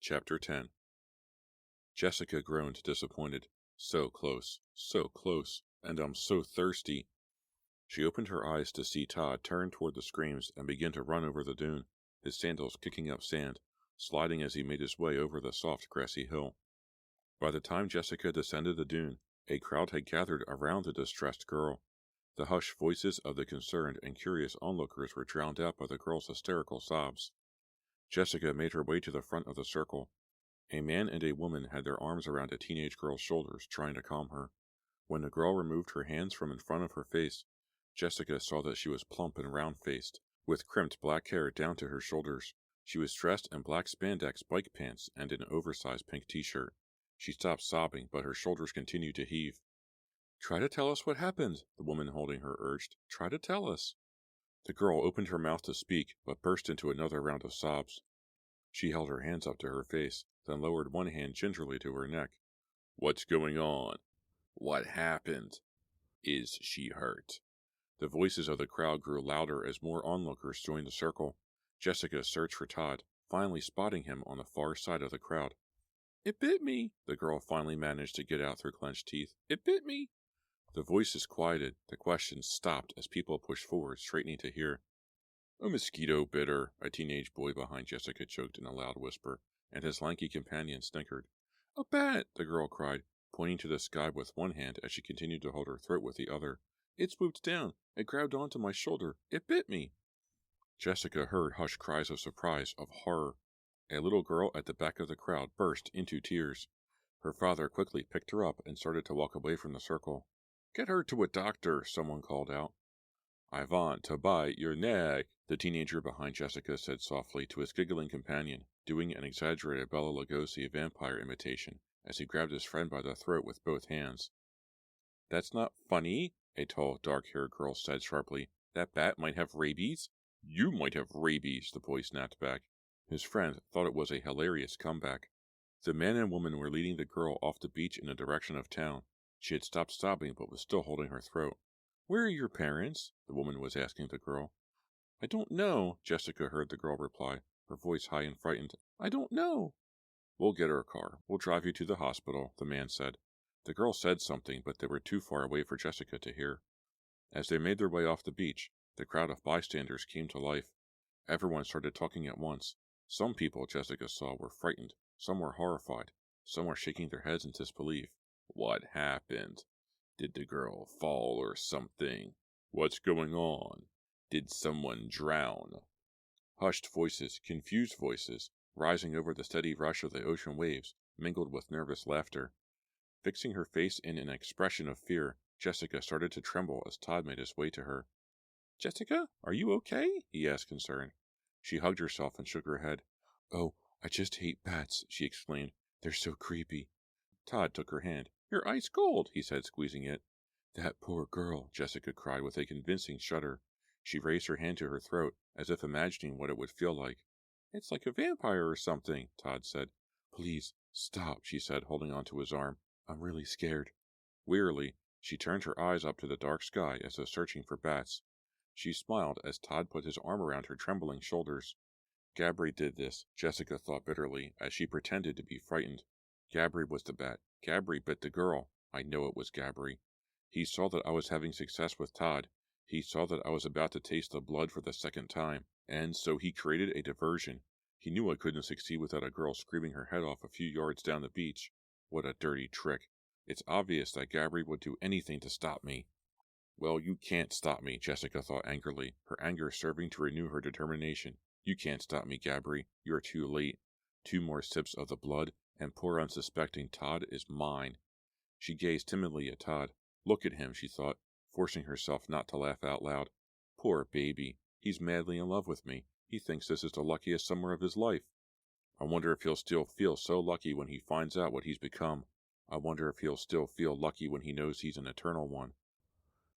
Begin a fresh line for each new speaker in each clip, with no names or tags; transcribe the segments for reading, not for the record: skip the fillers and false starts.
Chapter 10. Jessica groaned, disappointed. So close, and I'm so thirsty. She opened her eyes to see Todd turn toward the screams and begin to run over the dune, his sandals kicking up sand, sliding as he made his way over the soft grassy hill. By the time Jessica descended the dune, a crowd had gathered around the distressed girl. The hushed voices of the concerned and curious onlookers were drowned out by the girl's hysterical sobs. Jessica made her way to the front of the circle. A man and a woman had their arms around a teenage girl's shoulders, trying to calm her. When the girl removed her hands from in front of her face, Jessica saw that she was plump and round-faced, with crimped black hair down to her shoulders. She was dressed in black spandex bike pants and an oversized pink t-shirt. She stopped sobbing, but her shoulders continued to heave. "Try to tell us what happened," the woman holding her urged. "Try to tell us." The girl opened her mouth to speak, but burst into another round of sobs. She held her hands up to her face, then lowered one hand gingerly to her neck. "What's going on? What happened? Is she hurt?" The voices of the crowd grew louder as more onlookers joined the circle. Jessica searched for Todd, finally spotting him on the far side of the crowd. "It bit me," the girl finally managed to get out through clenched teeth. "It bit me." The voices quieted, the questions stopped as people pushed forward, straightening to hear. "A mosquito bit her," a teenage boy behind Jessica choked in a loud whisper, and his lanky companion snickered. "A bat," the girl cried, pointing to the sky with one hand as she continued to hold her throat with the other. "It swooped down. It grabbed onto my shoulder. It bit me." Jessica heard hushed cries of surprise, of horror. A little girl at the back of the crowd burst into tears. Her father quickly picked her up and started to walk away from the circle. "Get her to a doctor," someone called out. "I want to bite your neck," the teenager behind Jessica said softly to his giggling companion, doing an exaggerated Bela Lugosi vampire imitation as he grabbed his friend by the throat with both hands. "That's not funny," a tall, dark-haired girl said sharply. "That bat might have rabies." "You might have rabies," the boy snapped back. His friend thought it was a hilarious comeback. The man and woman were leading the girl off the beach in the direction of town. She had stopped sobbing but was still holding her throat. "Where are your parents?" the woman was asking the girl. "I don't know," Jessica heard the girl reply, her voice high and frightened. "I don't know." "We'll get her a car. We'll drive you to the hospital," the man said. The girl said something, but they were too far away for Jessica to hear. As they made their way off the beach, the crowd of bystanders came to life. Everyone started talking at once. Some people, Jessica saw, were frightened. Some were horrified. Some were shaking their heads in disbelief. "What happened? Did the girl fall or something? What's going on? Did someone drown?" Hushed voices, confused voices, rising over the steady rush of the ocean waves, mingled with nervous laughter. Fixing her face in an expression of fear, Jessica started to tremble as Todd made his way to her. "Jessica, are you okay?" he asked, concerned. She hugged herself and shook her head. "Oh, I just hate bats," she exclaimed. "They're so creepy." Todd took her hand. "You're ice cold," he said, squeezing it. "That poor girl," Jessica cried with a convincing shudder. She raised her hand to her throat, as if imagining what it would feel like. "It's like a vampire or something," Todd said. "Please, stop," she said, holding onto his arm. "I'm really scared." Wearily, she turned her eyes up to the dark sky as though searching for bats. She smiled as Todd put his arm around her trembling shoulders. Gabri did this, Jessica thought bitterly, as she pretended to be frightened. Gabri was the bat. Gabri bit the girl. I know it was Gabri. He saw that I was having success with Todd. He saw that I was about to taste the blood for the second time, and so he created a diversion. He knew I couldn't succeed without a girl screaming her head off a few yards down the beach. What a dirty trick. It's obvious that Gabri would do anything to stop me. "Well, you can't stop me," Jessica thought angrily, her anger serving to renew her determination. "You can't stop me, Gabri. You're too late. 2 more sips of the blood, and poor unsuspecting Todd is mine." She gazed timidly at Todd. Look at him, she thought, forcing herself not to laugh out loud. Poor baby. He's madly in love with me. He thinks this is the luckiest summer of his life. I wonder if he'll still feel so lucky when he finds out what he's become. I wonder if he'll still feel lucky when he knows he's an eternal one.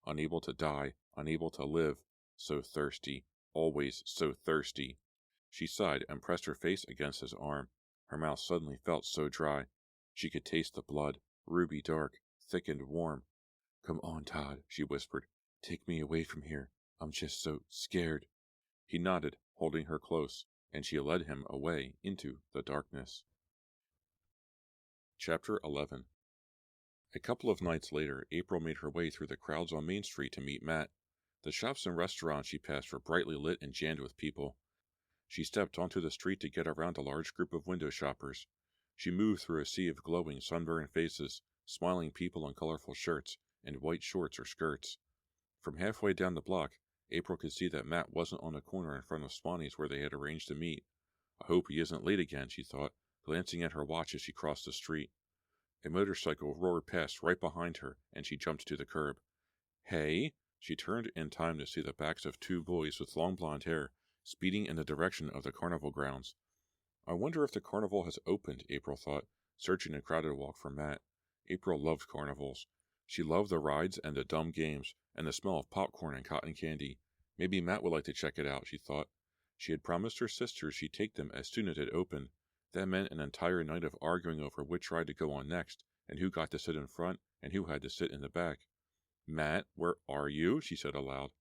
Unable to die, unable to live, so thirsty, always so thirsty. She sighed and pressed her face against his arm. Her mouth suddenly felt so dry. She could taste the blood, ruby dark, thick and warm. "Come on, Todd," she whispered. Take me away from here. I'm just so scared. He nodded, holding her close, and she led him away into the darkness. Chapter 11. A couple of nights later, April made her way through the crowds on Main Street to meet Matt. The shops and restaurants she passed were brightly lit and jammed with people. She stepped onto the street to get around a large group of window shoppers. She moved through a sea of glowing, sunburned faces, smiling people in colorful shirts and white shorts or skirts. From halfway down the block, April could see that Matt wasn't on the corner in front of Swanee's where they had arranged to meet. I hope he isn't late again, she thought, glancing at her watch as she crossed the street. A motorcycle roared past right behind her, and she jumped to the curb. Hey! She turned in time to see the backs of two boys with long blonde hair, speeding in the direction of the carnival grounds. I wonder if the carnival has opened, April thought, searching a crowded walk for Matt. April loved carnivals. She loved the rides and the dumb games, and the smell of popcorn and cotton candy. Maybe Matt would like to check it out, she thought. She had promised her sisters she'd take them as soon as it opened. That meant an entire night of arguing over which ride to go on next, and who got to sit in front, and who had to sit in the back. Matt, where are you? She said aloud.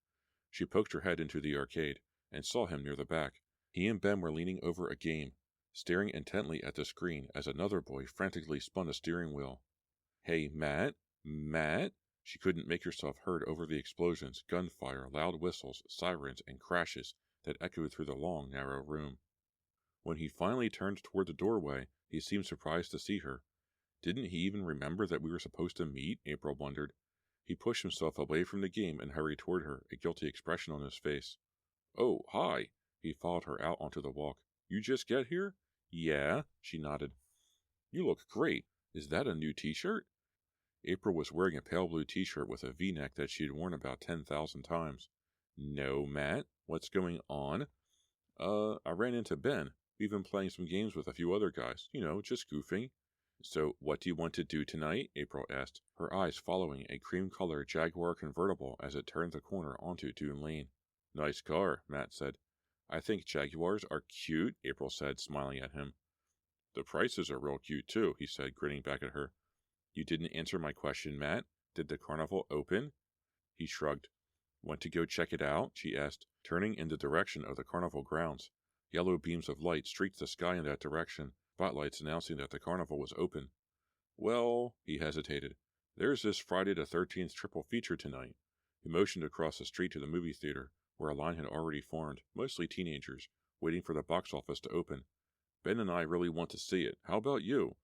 She poked her head into the arcade, and saw him near the back. He and Ben were leaning over a game, staring intently at the screen as another boy frantically spun a steering wheel. Hey, Matt? Matt? She couldn't make herself heard over the explosions, gunfire, loud whistles, sirens, and crashes that echoed through the long, narrow room. When he finally turned toward the doorway, he seemed surprised to see her. Didn't he even remember that we were supposed to meet? April wondered. He pushed himself away from the game and hurried toward her, a guilty expression on his face. Oh, hi! He followed her out onto the walk. You just get here? Yeah, she nodded. You look great. Is that a new t-shirt? April was wearing a pale blue t-shirt with a V-neck that she had worn about 10,000 times. No, Matt. What's going on? I ran into Ben. We've been playing some games with a few other guys. Just goofing. So, what do you want to do tonight? April asked, her eyes following a cream-colored Jaguar convertible as it turned the corner onto Dune Lane. Nice car, Matt said. I think Jaguars are cute, April said, smiling at him. The prices are real cute, too, he said, grinning back at her. You didn't answer my question, Matt. Did the carnival open? He shrugged. Want to go check it out? She asked, turning in the direction of the carnival grounds. Yellow beams of light streaked the sky in that direction, spotlights announcing that the carnival was open. Well, he hesitated. There's this Friday the 13th triple feature tonight. He motioned across the street to the movie theater, where a line had already formed, mostly teenagers, waiting for the box office to open. Ben and I really want to see it. How about you?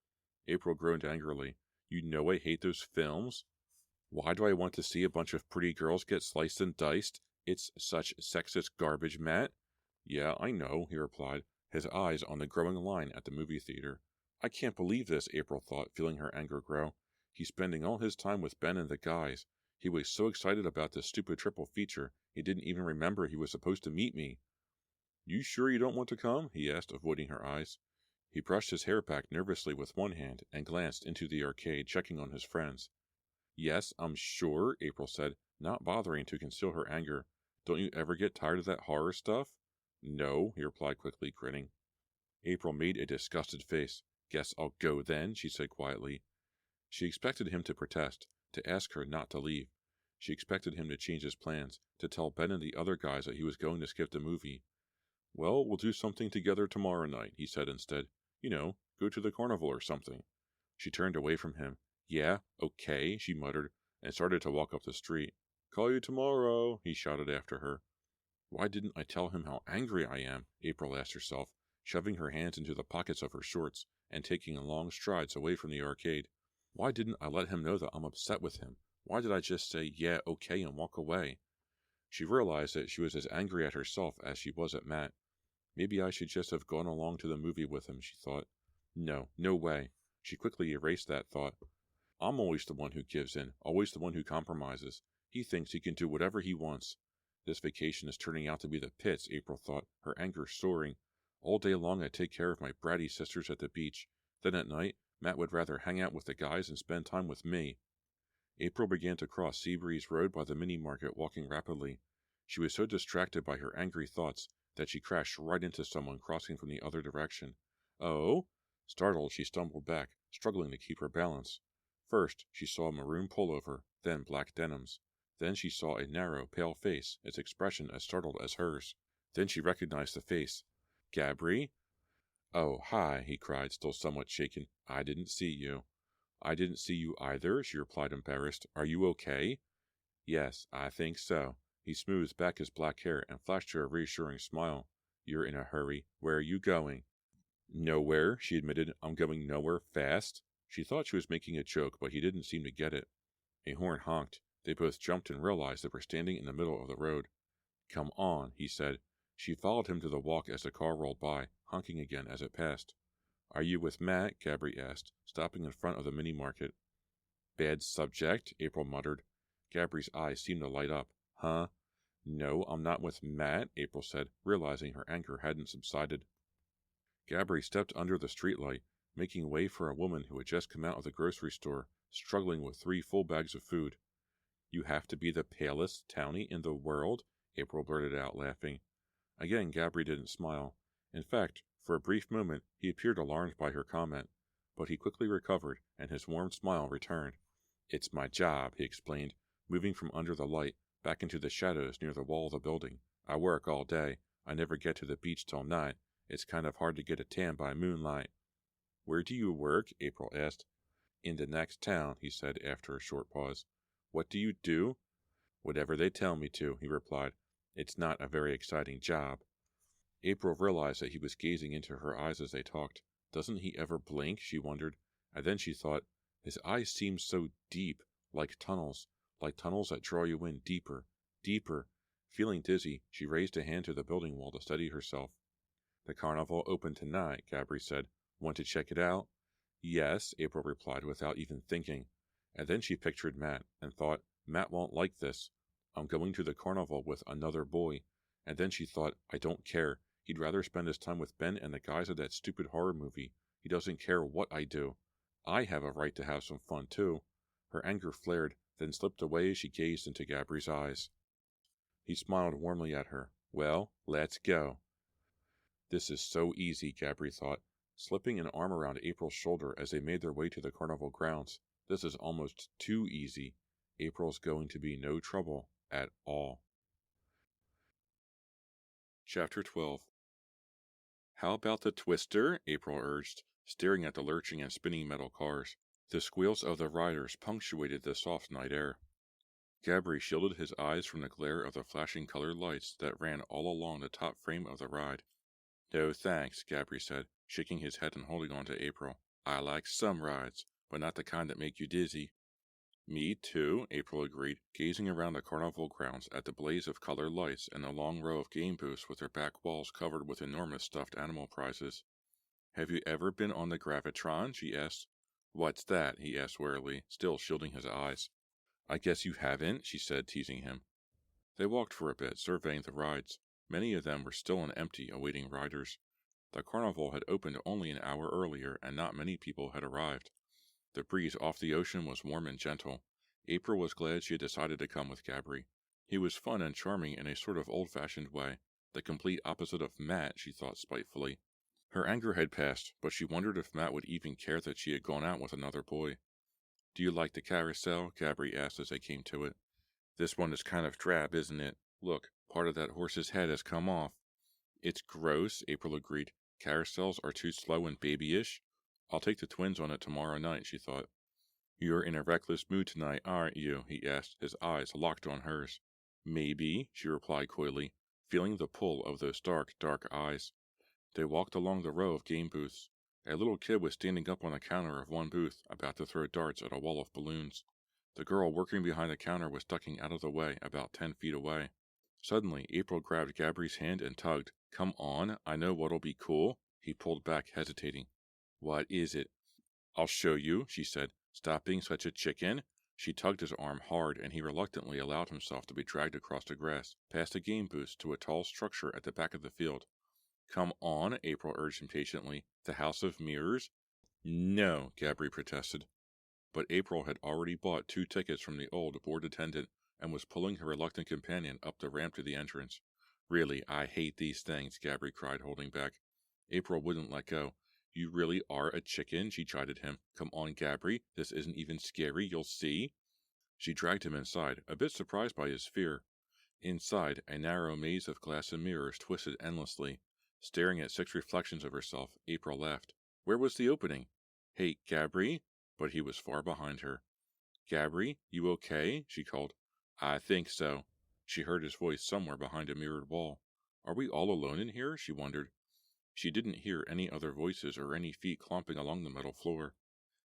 April groaned angrily. You know I hate those films. Why do I want to see a bunch of pretty girls get sliced and diced? It's such sexist garbage, Matt. Yeah, I know, he replied, his eyes on the growing line at the movie theater. I can't believe this, April thought, feeling her anger grow. He's spending all his time with Ben and the guys. He was so excited about this stupid triple feature, he didn't even remember he was supposed to meet me. You sure you don't want to come? He asked, avoiding her eyes. He brushed his hair back nervously with one hand and glanced into the arcade, checking on his friends. Yes, I'm sure, April said, not bothering to conceal her anger. Don't you ever get tired of that horror stuff? No, he replied quickly, grinning. April made a disgusted face. Guess I'll go then, she said quietly. She expected him to protest, to ask her not to leave. She expected him to change his plans, to tell Ben and the other guys that he was going to skip the movie. Well, we'll do something together tomorrow night, he said instead. Go to the carnival or something. She turned away from him. Yeah, okay, she muttered, and started to walk up the street. Call you tomorrow, he shouted after her. Why didn't I tell him how angry I am? April asked herself, shoving her hands into the pockets of her shorts and taking long strides away from the arcade. Why didn't I let him know that I'm upset with him? Why did I just say, yeah, okay, and walk away? She realized that she was as angry at herself as she was at Matt. Maybe I should just have gone along to the movie with him, she thought. No way. She quickly erased that thought. I'm always the one who gives in, always the one who compromises. He thinks he can do whatever he wants. This vacation is turning out to be the pits, April thought, her anger soaring. All day long I'd take care of my bratty sisters at the beach. Then at night, Matt would rather hang out with the guys and spend time with me. April began to cross Seabreeze Road by the mini-market, walking rapidly. She was so distracted by her angry thoughts that she crashed right into someone crossing from the other direction. Oh? Startled, she stumbled back, struggling to keep her balance. First, she saw a maroon pullover, then black denims. Then she saw a narrow, pale face, its expression as startled as hers. Then she recognized the face. Gabri? Oh, hi, he cried, still somewhat shaken. I didn't see you. I didn't see you either, she replied, embarrassed. Are you okay? Yes, I think so. He smoothed back his black hair and flashed her a reassuring smile. You're in a hurry. Where are you going? Nowhere, she admitted. I'm going nowhere fast. She thought she was making a joke, but he didn't seem to get it. A horn honked. They both jumped and realized they were standing in the middle of the road. Come on, he said. She followed him to the walk as the car rolled by, honking again as it passed. Are you with Matt? Gabri asked, stopping in front of the mini-market. Bad subject, April muttered. Gabri's eyes seemed to light up. Huh? No, I'm not with Matt, April said, realizing her anger hadn't subsided. Gabri stepped under the streetlight, making way for a woman who had just come out of the grocery store, struggling with 3 full bags of food. You have to be the palest townie in the world? April blurted out, laughing. Again, Gabri didn't smile. In fact, for a brief moment, he appeared alarmed by her comment, but he quickly recovered, and his warm smile returned. It's my job, he explained, moving from under the light back into the shadows near the wall of the building. I work all day. I never get to the beach till night. It's kind of hard to get a tan by moonlight. Where do you work? April asked. In the next town, he said after a short pause. What do you do? Whatever they tell me to, he replied. It's not a very exciting job. April realized that he was gazing into her eyes as they talked. Doesn't he ever blink? She wondered. And then she thought, his eyes seemed so deep, like tunnels that draw you in deeper, deeper. Feeling dizzy, she raised a hand to the building wall to steady herself. The carnival opened tonight, Gabri said. Want to check it out? Yes, April replied without even thinking. And then she pictured Matt, and thought, Matt won't like this. I'm going to the carnival with another boy. And then she thought, I don't care. He'd rather spend his time with Ben and the guys of that stupid horror movie. He doesn't care what I do. I have a right to have some fun, too. Her anger flared, then slipped away as she gazed into Gabri's eyes. He smiled warmly at her. Well, let's go. This is so easy, Gabri thought, slipping an arm around April's shoulder as they made their way to the carnival grounds. This is almost too easy. April's going to be no trouble at all. Chapter 12. How about the twister? April urged, staring at the lurching and spinning metal cars. The squeals of the riders punctuated the soft night air. Gabri shielded his eyes from the glare of the flashing colored lights that ran all along the top frame of the ride. No thanks, Gabri said, shaking his head and holding on to April. I like some rides, but not the kind that make you dizzy. Me too, April agreed, gazing around the carnival grounds at the blaze of colored lights and the long row of game booths with their back walls covered with enormous stuffed animal prizes. Have you ever been on the Gravitron? She asked. What's that? He asked warily, still shielding his eyes. I guess you haven't, she said, teasing him. They walked for a bit, surveying the rides. Many of them were still and empty, awaiting riders. The carnival had opened only an hour earlier, and not many people had arrived. The breeze off the ocean was warm and gentle. April was glad she had decided to come with Gabri. He was fun and charming in a sort of old-fashioned way, the complete opposite of Matt, she thought spitefully. Her anger had passed, but she wondered if Matt would even care that she had gone out with another boy. Do you like the carousel? Gabri asked as they came to it. This one is kind of drab, isn't it? Look, part of that horse's head has come off. It's gross, April agreed. Carousels are too slow and babyish. I'll take the twins on it tomorrow night, she thought. You're in a reckless mood tonight, aren't you? He asked, his eyes locked on hers. Maybe, she replied coyly, feeling the pull of those dark, dark eyes. They walked along the row of game booths. A little kid was standing up on the counter of one booth, about to throw darts at a wall of balloons. The girl working behind the counter was ducking out of the way, about 10 feet away. Suddenly, April grabbed Gabri's hand and tugged. Come on, I know what'll be cool. He pulled back, hesitating. What is it? I'll show you, she said. Stop being such a chicken. She tugged his arm hard, and he reluctantly allowed himself to be dragged across the grass, past the game booths to a tall structure at the back of the field. Come on, April urged impatiently. The House of Mirrors? No, Gabri protested. But April had already bought 2 tickets from the old board attendant and was pulling her reluctant companion up the ramp to the entrance. Really, I hate these things, Gabri cried, holding back. April wouldn't let go. You really are a chicken, she chided him. Come on, Gabri, this isn't even scary, you'll see. She dragged him inside, a bit surprised by his fear. Inside, a narrow maze of glass and mirrors twisted endlessly. Staring at 6 reflections of herself, April laughed. Where was the opening? Hey, Gabri? But he was far behind her. Gabri, you okay? She called. I think so. She heard his voice somewhere behind a mirrored wall. Are we all alone in here? She wondered. She didn't hear any other voices or any feet clomping along the metal floor.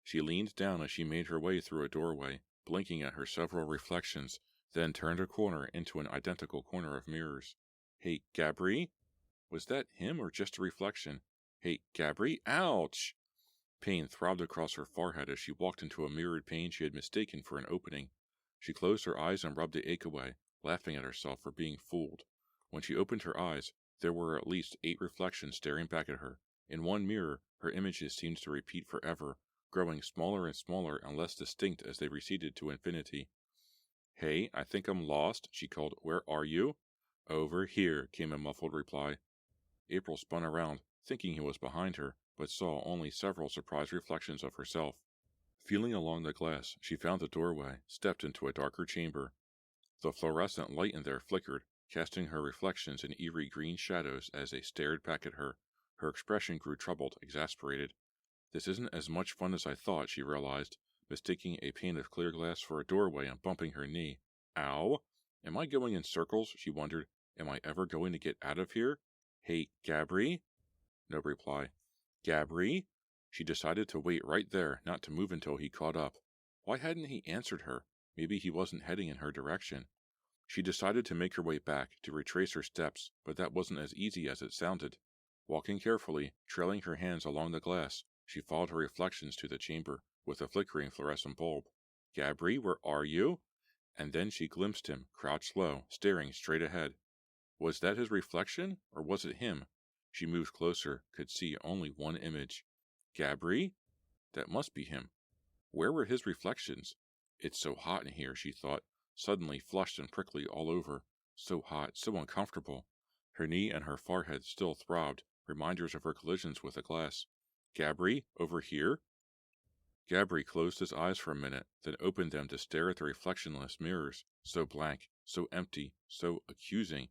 She leaned down as she made her way through a doorway, blinking at her several reflections, then turned a corner into an identical corner of mirrors. Hey, Gabri? Was that him or just a reflection? Hey, Gabri? Ouch! Pain throbbed across her forehead as she walked into a mirrored pane she had mistaken for an opening. She closed her eyes and rubbed the ache away, laughing at herself for being fooled. When she opened her eyes, there were at least 8 reflections staring back at her. In one mirror, her images seemed to repeat forever, growing smaller and smaller and less distinct as they receded to infinity. Hey, I think I'm lost, she called. Where are you? Over here, came a muffled reply. April spun around, thinking he was behind her, but saw only several surprised reflections of herself. Feeling along the glass, she found the doorway, stepped into a darker chamber. The fluorescent light in there flickered, casting her reflections in eerie green shadows as they stared back at her. Her expression grew troubled, exasperated. This isn't as much fun as I thought, she realized, mistaking a pane of clear glass for a doorway and bumping her knee. Ow! Am I going in circles? She wondered. Am I ever going to get out of here? Hey, Gabri? No reply. Gabri? She decided to wait right there, not to move until he caught up. Why hadn't he answered her? Maybe he wasn't heading in her direction. She decided to make her way back, to retrace her steps, but that wasn't as easy as it sounded. Walking carefully, trailing her hands along the glass, she followed her reflections to the chamber, with a flickering fluorescent bulb. Gabri, where are you? And then she glimpsed him, crouched low, staring straight ahead. Was that his reflection, or was it him? She moved closer, could see only one image. Gabri? That must be him. Where were his reflections? It's so hot in here, she thought, suddenly flushed and prickly all over. So hot, so uncomfortable. Her knee and her forehead still throbbed, reminders of her collisions with the glass. Gabri, over here? Gabri closed his eyes for a minute, then opened them to stare at the reflectionless mirrors, so blank, so empty, so accusing.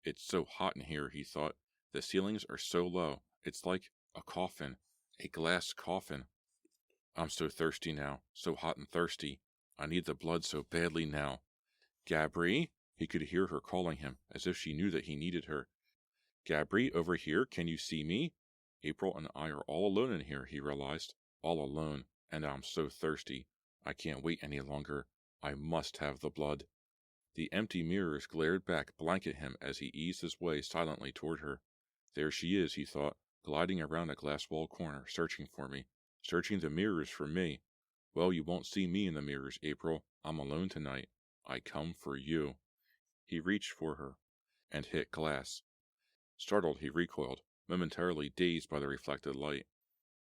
It's so hot in here, he thought. The ceilings are so low. It's like a coffin, a glass coffin. I'm so thirsty now, so hot and thirsty. I need the blood so badly now. Gabri? He could hear her calling him, as if she knew that he needed her. Gabri, over here, can you see me? April and I are all alone in here, he realized. All alone, and I'm so thirsty. I can't wait any longer. I must have the blood. The empty mirrors glared back blank at him as he eased his way silently toward her. There she is, he thought, gliding around a glass-walled corner, searching for me. Searching the mirrors for me. Well, you won't see me in the mirrors, April. I'm alone tonight. I come for you. He reached for her and hit glass. Startled, he recoiled, momentarily dazed by the reflected light.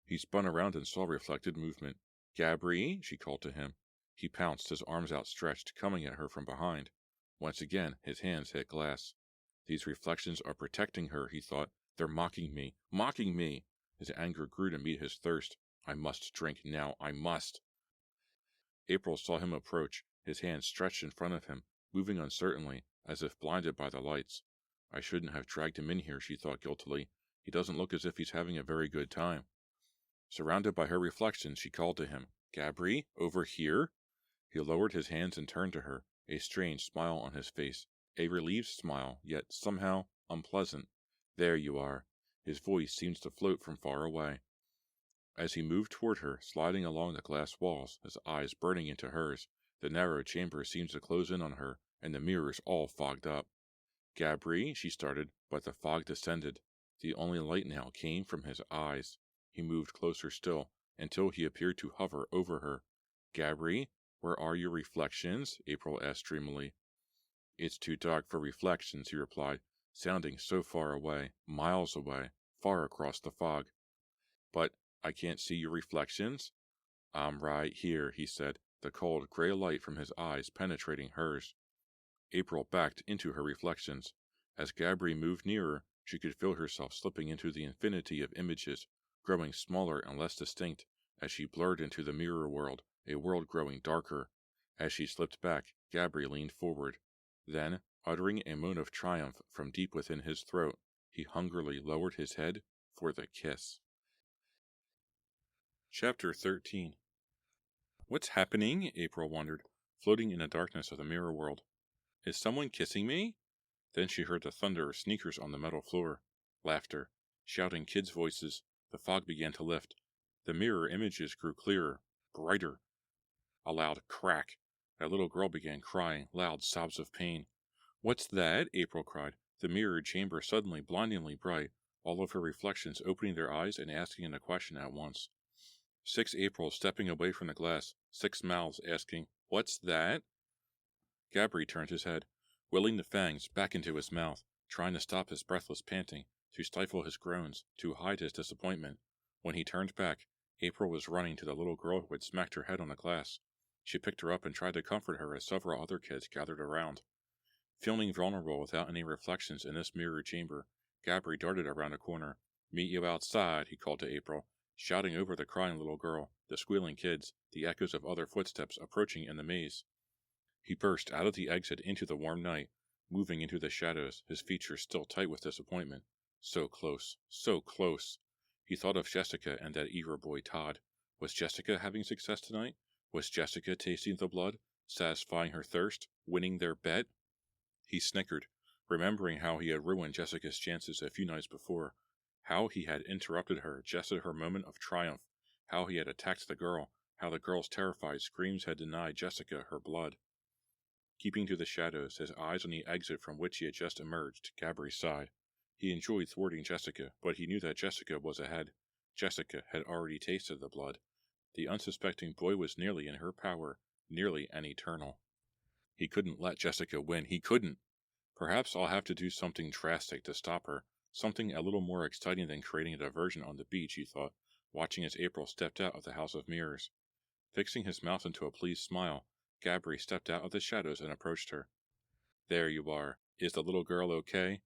He spun around and saw reflected movement. Gabri, she called to him. He pounced, his arms outstretched, coming at her from behind. Once again, his hands hit glass. These reflections are protecting her, he thought. They're mocking me. Mocking me! His anger grew to meet his thirst. I must drink now. I must. April saw him approach, his hands stretched in front of him, moving uncertainly, as if blinded by the lights. I shouldn't have dragged him in here, she thought guiltily. He doesn't look as if he's having a very good time. Surrounded by her reflections, she called to him. Gabri, over here? He lowered his hands and turned to her, a strange smile on his face, a relieved smile, yet somehow unpleasant. There you are. His voice seems to float from far away. As he moved toward her, sliding along the glass walls, his eyes burning into hers, the narrow chamber seemed to close in on her, and the mirrors all fogged up. Gabri, she started, but the fog descended. The only light now came from his eyes. He moved closer still, until he appeared to hover over her. Gabri, where are your reflections? April asked dreamily. It's too dark for reflections, he replied, sounding so far away, miles away, far across the fog. But I can't see your reflections? I'm right here, he said, the cold gray light from his eyes penetrating hers. April backed into her reflections. As Gabri moved nearer, she could feel herself slipping into the infinity of images, growing smaller and less distinct as she blurred into the mirror world, a world growing darker. As she slipped back, Gabri leaned forward. Then, uttering a moan of triumph from deep within his throat, he hungrily lowered his head for the kiss. Chapter 13. What's happening? April wondered, floating in the darkness of the mirror world. Is someone kissing me? Then she heard the thunder of sneakers on the metal floor. Laughter. Shouting kids' voices. The fog began to lift. The mirror images grew clearer, brighter. A loud crack. A little girl began crying, loud sobs of pain. What's that? April cried, the mirrored chamber suddenly blindingly bright, all of her reflections opening their eyes and asking a question at once. 6 April stepping away from the glass, 6 mouths asking, What's that? Gabri turned his head, willing the fangs back into his mouth, trying to stop his breathless panting, to stifle his groans, to hide his disappointment. When he turned back, April was running to the little girl who had smacked her head on the glass. She picked her up and tried to comfort her as several other kids gathered around. Feeling vulnerable without any reflections in this mirrored chamber, Gabri darted around a corner. Meet you outside, he called to April, shouting over the crying little girl, the squealing kids, the echoes of other footsteps approaching in the maze. He burst out of the exit into the warm night, moving into the shadows, his features still tight with disappointment. So close, so close. He thought of Jessica and that eager boy Todd. Was Jessica having success tonight? Was Jessica tasting the blood, satisfying her thirst, winning their bet? He snickered, remembering how he had ruined Jessica's chances a few nights before, how he had interrupted her just at her moment of triumph, how he had attacked the girl, how the girl's terrified screams had denied Jessica her blood. Keeping to the shadows, his eyes on the exit from which he had just emerged, Gabri sighed. He enjoyed thwarting Jessica, but he knew that Jessica was ahead. Jessica had already tasted the blood. The unsuspecting boy was nearly in her power, nearly an eternal. He couldn't let Jessica win. He couldn't. Perhaps I'll have to do something drastic to stop her, something a little more exciting than creating a diversion on the beach, he thought, watching as April stepped out of the House of Mirrors. Fixing his mouth into a pleased smile, Gabri stepped out of the shadows and approached her. There you are. Is the little girl okay?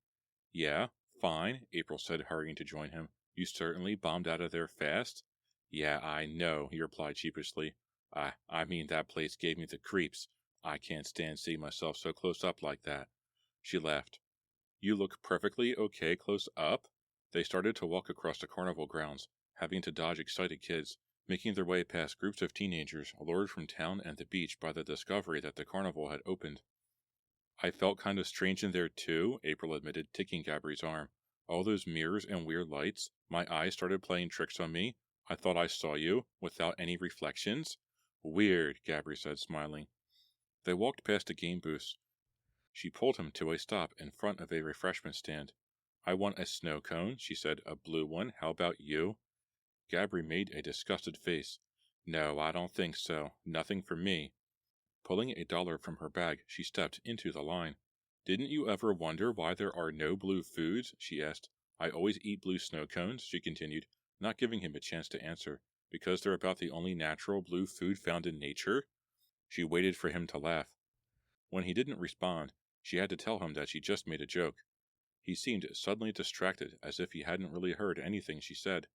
Yeah, fine, April said, hurrying to join him. You certainly bombed out of there fast? Yeah, I know, he replied sheepishly. I mean that place gave me the creeps. I can't stand seeing myself so close up like that. She laughed. You look perfectly okay close up? They started to walk across the carnival grounds, having to dodge excited kids, making their way past groups of teenagers lured from town and the beach by the discovery that the carnival had opened. I felt kind of strange in there too, April admitted, taking Gabri's arm. All those mirrors and weird lights, my eyes started playing tricks on me. I thought I saw you, without any reflections. Weird, Gabri said, smiling. They walked past the game booths. She pulled him to a stop in front of a refreshment stand. I want a snow cone, she said, a blue one. How about you? Gabri made a disgusted face. No, I don't think so. Nothing for me. Pulling $1 from her bag, she stepped into the line. Didn't you ever wonder why there are no blue foods? She asked. I always eat blue snow cones, she continued, not giving him a chance to answer. Because they're about the only natural blue food found in nature? She waited for him to laugh. When he didn't respond, she had to tell him that she just made a joke. He seemed suddenly distracted, as if he hadn't really heard anything she said.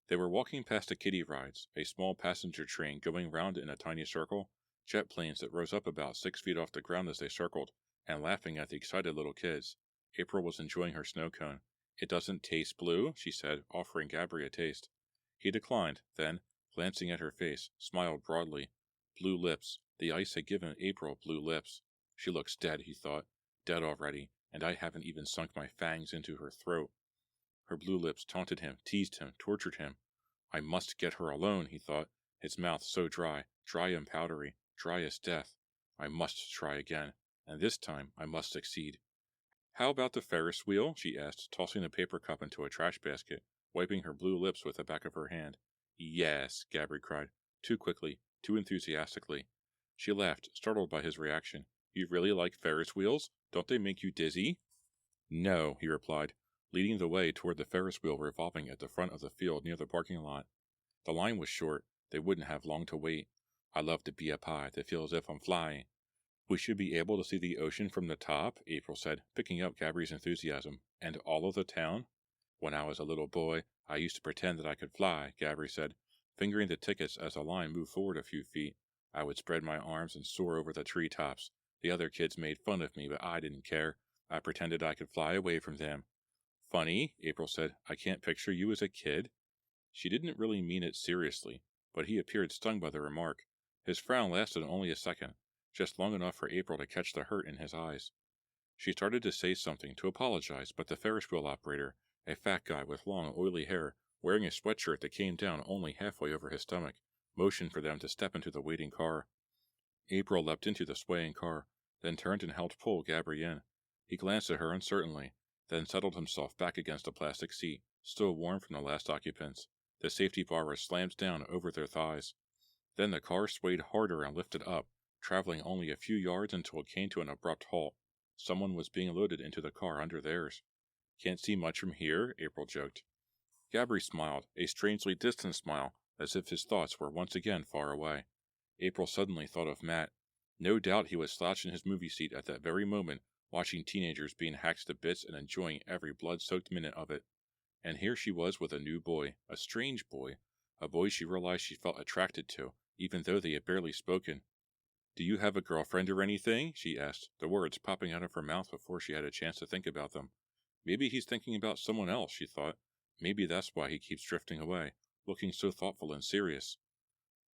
They were walking past the kiddie rides, a small passenger train going round in a tiny circle, jet planes that rose up about 6 feet off the ground as they circled, and laughing at the excited little kids. April was enjoying her snow cone. It doesn't taste blue, she said, offering Gabri a taste. He declined, then, glancing at her face, smiled broadly. Blue lips. The ice had given April blue lips. She looks dead, he thought. Dead already, and I haven't even sunk my fangs into her throat. Her blue lips taunted him, teased him, tortured him. I must get her alone, he thought, his mouth so dry and powdery, dry as death. I must try again, and this time I must succeed. How about the Ferris wheel? She asked, tossing the paper cup into a trash basket, wiping her blue lips with the back of her hand. Yes, Gabri cried, too quickly, too enthusiastically. She laughed, startled by his reaction. You really like Ferris wheels? Don't they make you dizzy? No, he replied, leading the way toward the Ferris wheel revolving at the front of the field near the parking lot. The line was short. They wouldn't have long to wait. I love to be up high, to feel as if I'm flying. We should be able to see the ocean from the top, April said, picking up Gabri's enthusiasm. And all of the town? When I was a little boy, I used to pretend that I could fly, Gabri said, fingering the tickets as the line moved forward a few feet. I would spread my arms and soar over the treetops. The other kids made fun of me, but I didn't care. I pretended I could fly away from them. Funny, April said. I can't picture you as a kid. She didn't really mean it seriously, but he appeared stung by the remark. His frown lasted only a second, just long enough for April to catch the hurt in his eyes. She started to say something, to apologize, but the Ferris wheel operator, a fat guy with long, oily hair, wearing a sweatshirt that came down only halfway over his stomach, motioned for them to step into the waiting car. April leapt into the swaying car, then turned and helped pull Gabby in. He glanced at her uncertainly, then settled himself back against a plastic seat, still warm from the last occupants. The safety bar was slammed down over their thighs. Then the car swayed harder and lifted up, traveling only a few yards until it came to an abrupt halt. Someone was being loaded into the car under theirs. Can't see much from here, April joked. Gabby smiled, a strangely distant smile, as if his thoughts were once again far away. April suddenly thought of Matt. No doubt he was slouched in his movie seat at that very moment, watching teenagers being hacked to bits and enjoying every blood-soaked minute of it. And here she was with a new boy, a strange boy, a boy she realized she felt attracted to, even though they had barely spoken. Do you have a girlfriend or anything? She asked, the words popping out of her mouth before she had a chance to think about them. Maybe he's thinking about someone else, she thought. Maybe that's why he keeps drifting away, looking so thoughtful and serious.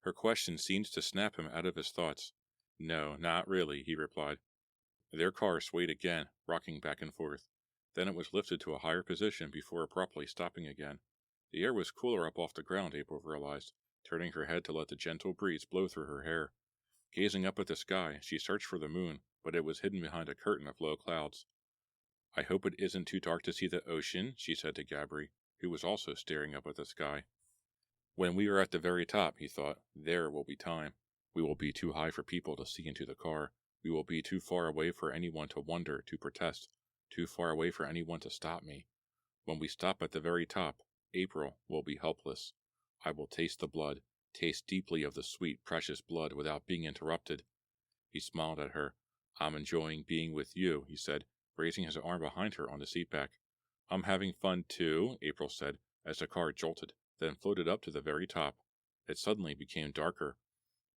Her question seemed to snap him out of his thoughts. No, not really, he replied. Their car swayed again, rocking back and forth. Then it was lifted to a higher position before abruptly stopping again. The air was cooler up off the ground, April realized, turning her head to let the gentle breeze blow through her hair. Gazing up at the sky, she searched for the moon, but it was hidden behind a curtain of low clouds. I hope it isn't too dark to see the ocean, she said to Gabby, who was also staring up at the sky. When we are at the very top, he thought, there will be time. We will be too high for people to see into the car. We will be too far away for anyone to wonder, to protest, too far away for anyone to stop me. When we stop at the very top, April will be helpless. I will taste the blood, taste deeply of the sweet, precious blood without being interrupted. He smiled at her. I'm enjoying being with you, he said, raising his arm behind her on the seat back. I'm having fun too, April said, as the car jolted, then floated up to the very top. It suddenly became darker.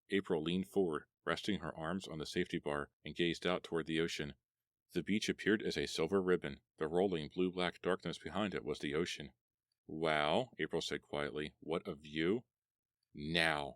April leaned forward, resting her arms on the safety bar, and gazed out toward the ocean. The beach appeared as a silver ribbon. The rolling blue-black darkness behind it was the ocean. Wow, April said quietly. What a view. Now.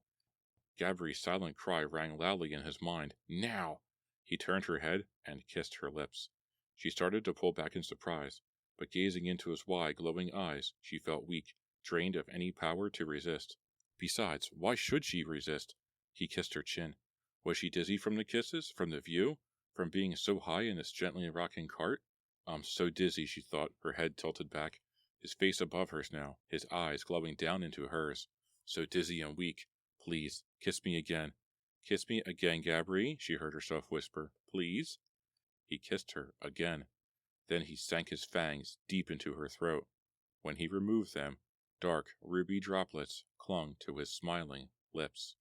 Gabby's silent cry rang loudly in his mind. Now. He turned her head and kissed her lips. She started to pull back in surprise, but gazing into his wide, glowing eyes, she felt weak, drained of any power to resist. Besides, why should she resist? He kissed her chin. Was she dizzy from the kisses, from the view, from being so high in this gently rocking cart? I'm so dizzy, she thought, her head tilted back, his face above hers now, his eyes glowing down into hers. So dizzy and weak. Please, kiss me again. Kiss me again, Gabby, she heard herself whisper. Please? He kissed her again. Then he sank his fangs deep into her throat. When he removed them, dark ruby droplets clung to his smiling lips.